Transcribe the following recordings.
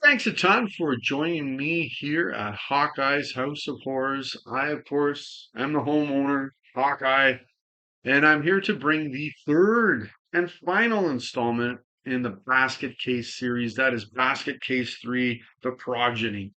Thanks a ton for joining me here at Hawkeye's House of Horrors. I, of course, am the homeowner, Hawkeye, and I'm here to bring the third and final installment in the Basket Case series. That is Basket Case 3, The Progeny.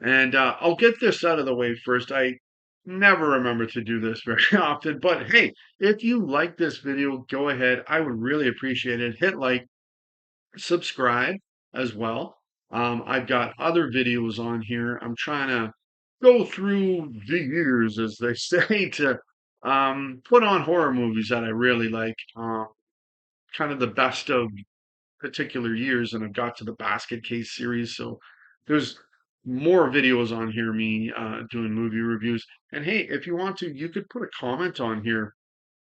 And I'll get this out of the way first. I never remember to do this very often, but hey, if you like this video, go ahead. I would really appreciate it. Hit like, subscribe as well. I've got other videos on here. I'm trying to go through the years, as they say, to put on horror movies that I really like, kind of the best of particular years. And I've got to the Basket Case series, so there's more videos on here, me doing movie reviews. And hey, if you want to, you could put a comment on here.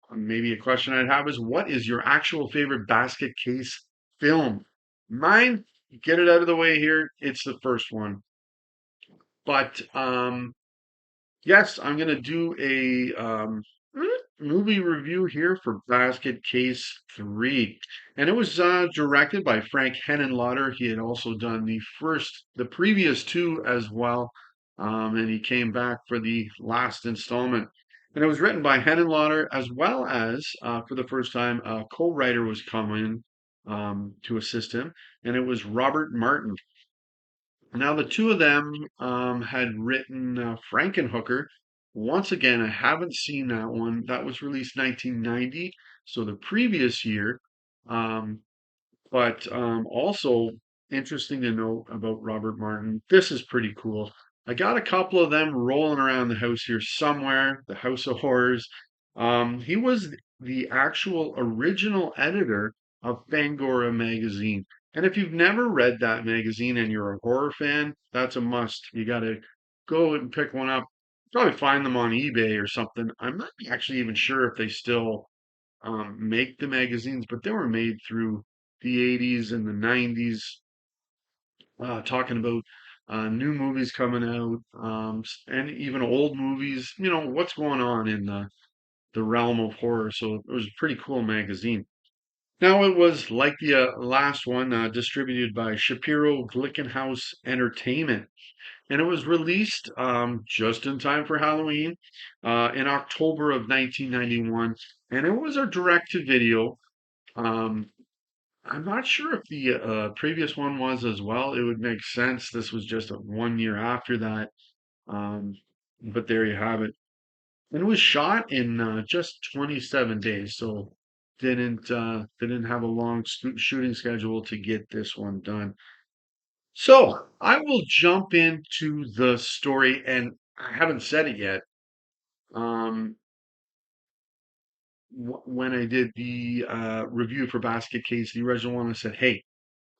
Maybe a question I'd have is, what is your actual favorite Basket Case film? Mine, get it out of the way here. It's the first one. But yes, I'm gonna do a movie review here for Basket Case 3. And it was directed by Frank Henenlotter. He had also done the previous two as well. And he came back for the last installment. And it was written by Henenlotter, as well as, for the first time, a co-writer was coming to assist him, and it was Robert Martin. Now, the two of them had written Frankenhooker. Once again, I haven't seen that one. That was released 1990, so the previous year. Um, but also interesting to know about Robert Martin. This is pretty cool. I got a couple of them rolling around the house here somewhere, the House of Horrors. He was the actual original editor of Fangoria magazine. And if you've never read that magazine and you're a horror fan, that's a must. You got to go and pick one up. Probably find them on eBay or something. I'm not actually even sure if they still make the magazines, but they were made through the 80s and the 90s, talking about new movies coming out, and even old movies, what's going on in the realm of horror. So it was a pretty cool magazine. Now, it was like the last one, distributed by Shapiro Glickenhaus Entertainment, and it was released just in time for Halloween in October of 1991, and it was a direct-to-video. Um, I'm not sure if the previous one was as well. It would make sense. This was just 1 year after that. Um, but there you have it. And it was shot in just 27 days, so didn't have a long shooting schedule to get this one done. So I will jump into the story, and I haven't said it yet. Um, when I did the review for Basket Case, the original one, I said, "Hey,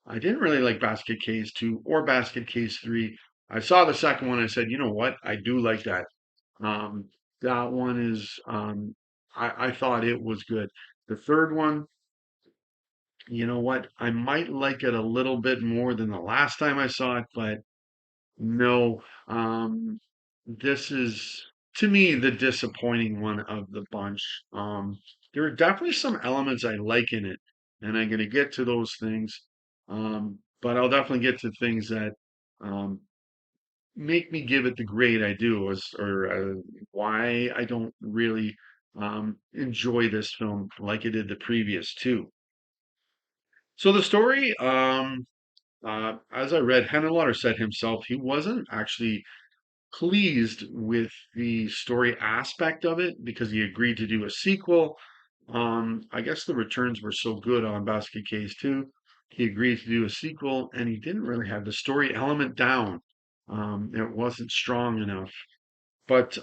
I didn't really like Basket Case 2 or Basket Case 3. I saw the second one. I said, you know what? I do like that. Um, that one is, I thought it was good. The third one, you know what? I might like it a little bit more than the last time I saw it, but no, this is, to me, the disappointing one of the bunch. There are definitely some elements I like in it, and I'm going to get to those things. But I'll definitely get to things that um, make me give it the grade I do, or why I don't really enjoy this film like I did the previous two. So the story, as I read, Henenlotter said himself he wasn't actually pleased with the story aspect of it because he agreed to do a sequel. I guess the returns were so good on Basket Case 2. He agreed to do a sequel, and he didn't really have the story element down. It wasn't strong enough. But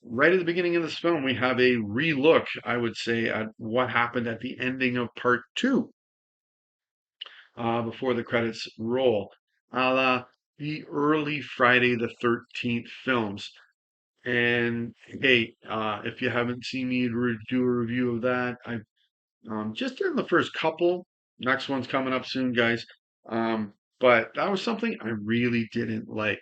right at the beginning of this film, we have a relook, I would say, at what happened at the ending of part two, before the credits roll, a la the early Friday the 13th films. And hey, if you haven't seen me do a review of that, I've just done the first couple. Next one's coming up soon, guys. But that was something I really didn't like.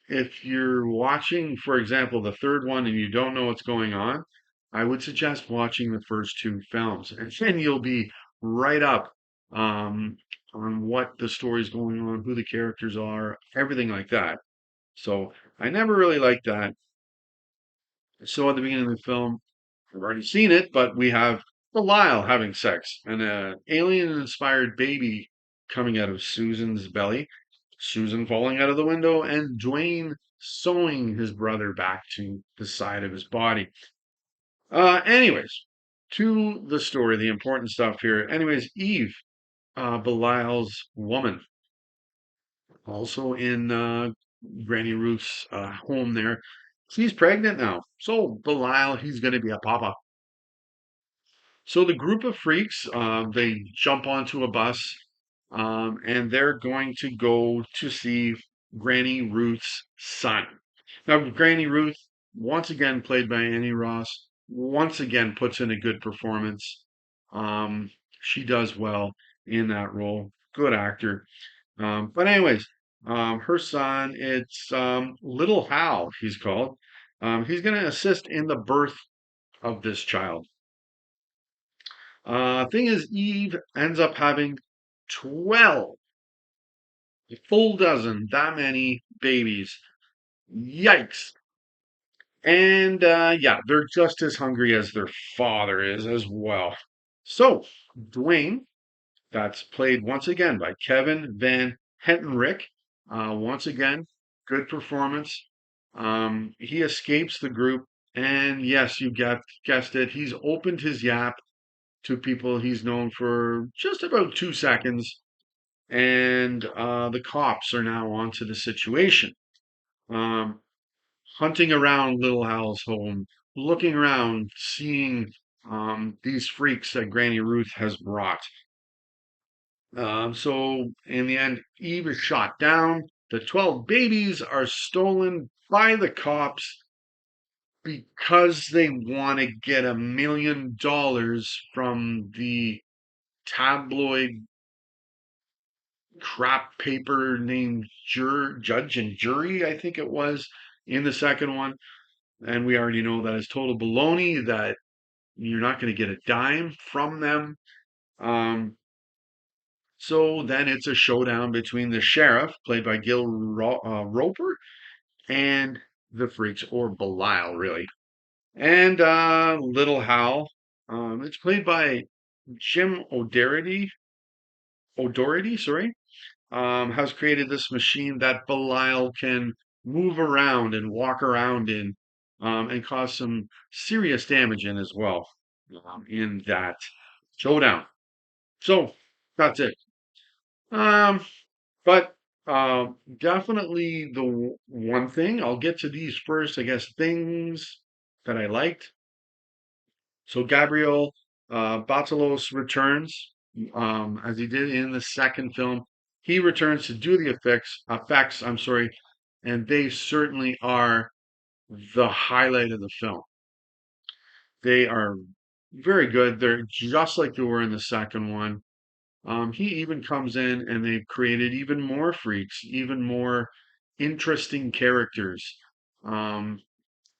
If you're watching, for example, the third one and you don't know what's going on, I would suggest watching the first two films, and then you'll be right up um, on what the story's going on, who the characters are, everything like that. So I never really liked that. So at the beginning of the film, I've already seen it, but we have Belial having sex and an alien-inspired baby coming out of Susan's belly, Susan falling out of the window, and Dwayne sewing his brother back to the side of his body. Anyways, to the story, the important stuff here. Anyways, Eve, Belial's woman, also in Granny Ruth's home there. She's pregnant now. So Belial, he's going to be a papa. So the group of freaks, they jump onto a bus, and they're going to go to see Granny Ruth's son. Now, Granny Ruth, once again played by Annie Ross, once again puts in a good performance. She does well in that role. Good actor. But anyways, her son, it's Little Hal, he's called. He's going to assist in the birth of this child. Thing is, Eve ends up having 12, a full dozen, that many babies. Yikes. And yeah, they're just as hungry as their father is as well. So, Dwayne, that's played once again by Kevin Van Hentenryck. Once again, good performance. He escapes the group, and yes, you guessed it, he's opened his yap to people he's known for just about 2 seconds, and the cops are now onto the situation. Um, Hunting around Little Hal's home, looking around, seeing these freaks that Granny Ruth has brought. So in the end, Eve is shot down. The 12 babies are stolen by the cops because they want to get $1 million from the tabloid crap paper named Judge and Jury, I think it was, in the second one. And we already know that is total baloney, that you're not going to get a dime from them. So then it's a showdown between the sheriff, played by Roper, and the freaks, or Belial, really. And Little Hal. It's played by Jim O'Doherty, sorry, has created this machine that Belial can move around and walk around in, and cause some serious damage in as well, in that showdown. So that's it. Um, but definitely one thing, I'll get to these first, I guess, things that I liked. So Gabriel Batalos returns, as he did in the second film. He returns to do the effects, I'm sorry, and they certainly are the highlight of the film. They are very good. They're just like they were in the second one. He even comes in and they've created even more freaks, even more interesting characters. Um,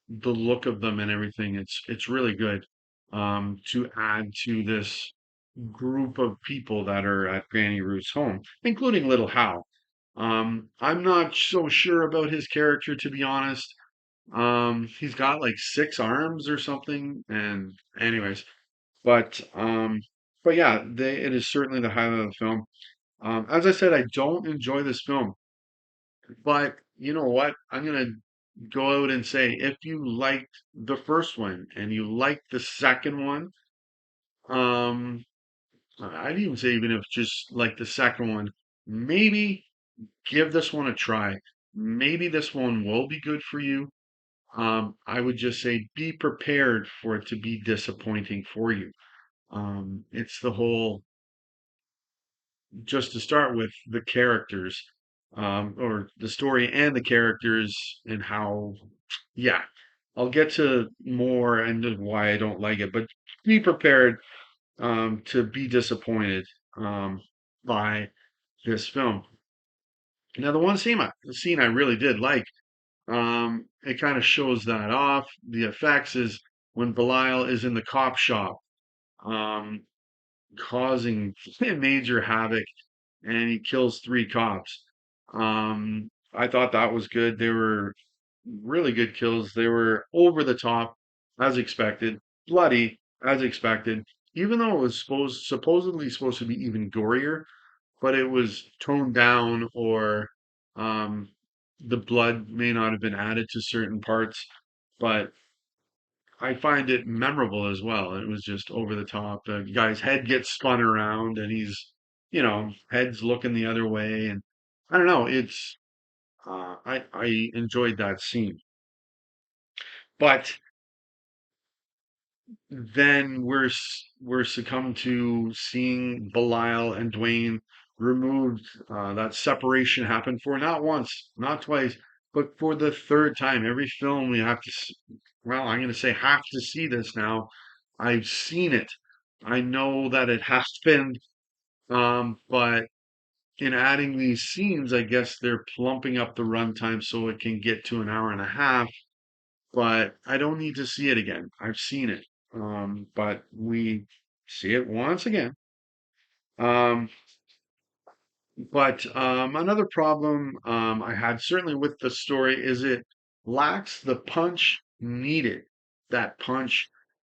the look of them and everything, it's really good, to add to this group of people that are at Granny Ruth's home, including Little Hal. I'm not so sure about his character, to be honest. He's got like 6 arms or something, and anyways, but yeah, it is certainly the highlight of the film. As I said, I don't enjoy this film, but you know what? I'm gonna go out and say, if you liked the first one and you liked the second one, um, I'd even say, even if just like the second one, maybe give this one a try. Maybe this one will be good for you. I would just say be prepared for it to be disappointing for you. It's the whole, just to start with, the characters, or the story and the characters, and how, yeah, I'll get to more and why I don't like it, but be prepared, to be disappointed, by this film. Now, the scene I really did like, it kind of shows that off. The effects is when Belial is in the cop shop, um, causing major havoc. and he kills three cops. I thought that was good. They were really good kills. They were over the top, as expected, bloody, as expected, even though it was supposedly supposed to be even gorier, but it was toned down, or um, the blood may not have been added to certain parts, but I find it memorable as well. It was just over the top. The guy's head gets spun around and head's looking the other way. And I don't know, I enjoyed that scene. But then we're succumbed to seeing Belial and Dwayne removed. That separation happened for not once, not twice, but for the third time. Every film we have to, well, I'm going to say have to see this now. I've seen it. I know that it happened, but in adding these scenes, I guess they're plumping up the runtime so it can get to an hour and a half, but I don't need to see it again. I've seen it. But we see it once again. Um, but another problem I had certainly with the story is it lacks the punch needed. That punch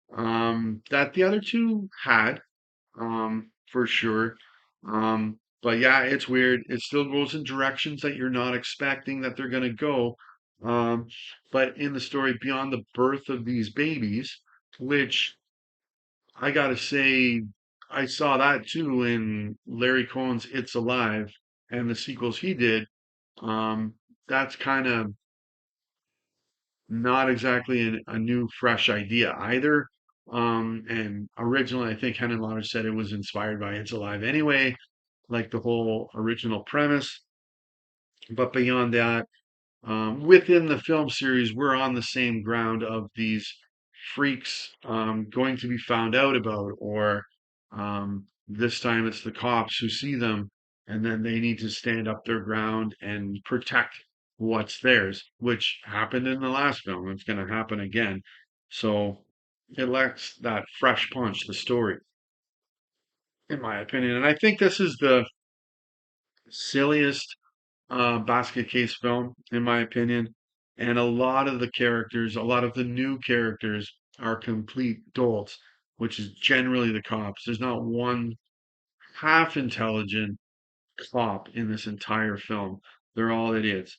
that the other two had, for sure. But yeah, it's weird. It still goes in directions that you're not expecting that they're going to go. Um, but in the story, beyond the birth of these babies, which I gotta say, I saw that too in Larry Cohen's It's Alive and the sequels he did. That's kind of not exactly a new, fresh idea either. And originally, I think Henenlotter said it was inspired by It's Alive anyway, like the whole original premise. But beyond that, within the film series, we're on the same ground of these freaks going to be found out about, or this time it's the cops who see them, and then they need to stand up their ground and protect what's theirs, which happened in the last film. It's going to happen again. So it lacks that fresh punch, the story, in my opinion. And I think this is the silliest basket case film, in my opinion. And a lot of the characters, a lot of the new characters are complete dolts, which is generally the cops. There's not one half intelligent cop in this entire film. They're all idiots.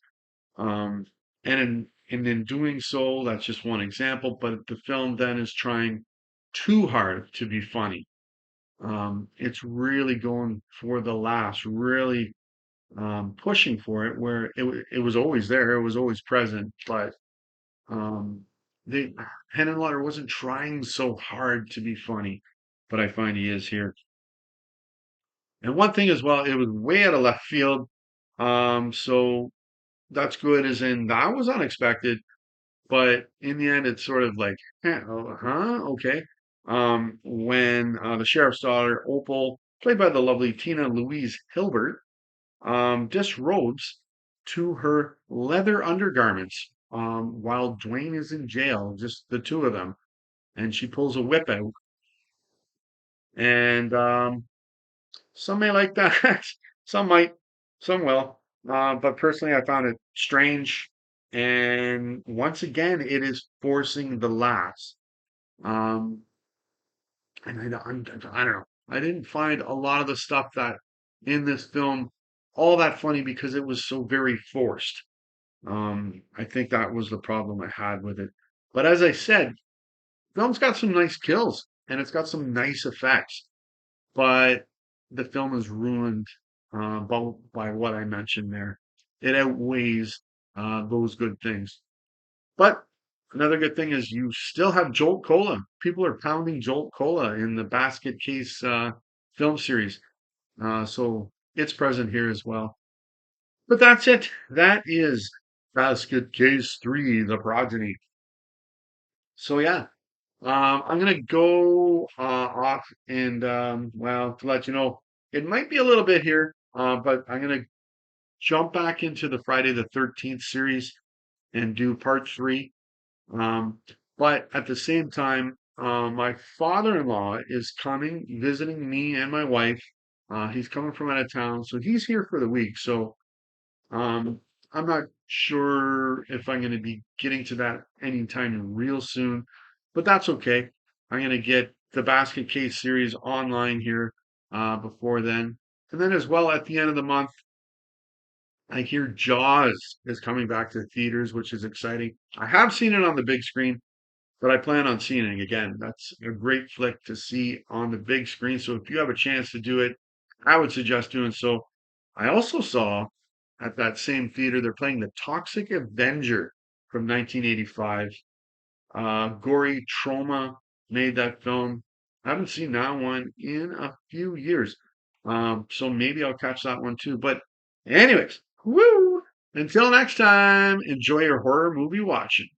Um, and in doing so, that's just one example, but the film then is trying too hard to be funny. It's really going for the laughs, really pushing for it, where it was always there, it was always present, but um, they Henenlotter wasn't trying so hard to be funny, but I find he is here. And one thing as well, it was way out of left field, so that's good, as in that was unexpected, but in the end, it's sort of like, oh, huh, okay. When the sheriff's daughter, Opal, played by the lovely Tina Louise Hilbert, disrobes to her leather undergarments while Dwayne is in jail, just the two of them. And she pulls a whip out. And some may like that, some might, some will. But personally, I found it strange. And once again, it is forcing the laughs. Um, and I don't know. I didn't find a lot of the stuff that in this film all that funny because it was so very forced. I think that was the problem I had with it. But as I said, film's got some nice kills and it's got some nice effects, but the film is ruined by what I mentioned there. It outweighs those good things. But another good thing is you still have Jolt Cola. People are pounding Jolt Cola in the Basket Case film series. So it's present here as well. But that's it. That is Basket Case 3, The Progeny. So yeah, I'm gonna go off and well, to let you know, it might be a little bit here, but I'm gonna jump back into the Friday the 13th series and do part three. Um, but at the same time, my father-in-law is coming, visiting me and my wife. He's coming from out of town, so he's here for the week. So um, I'm not sure if I'm going to be getting to that anytime real soon, but that's okay. I'm going to get the Basket Case series online here before then. And then, as well, at the end of the month, I hear Jaws is coming back to the theaters, which is exciting. I have seen it on the big screen, but I plan on seeing it again. That's a great flick to see on the big screen. So if you have a chance to do it, I would suggest doing so. I also saw at that same theater they're playing The Toxic Avenger from 1985. Gory Trauma made that film. I haven't seen that one in a few years. So maybe I'll catch that one too. But anyways, woo! Until next time, enjoy your horror movie watching.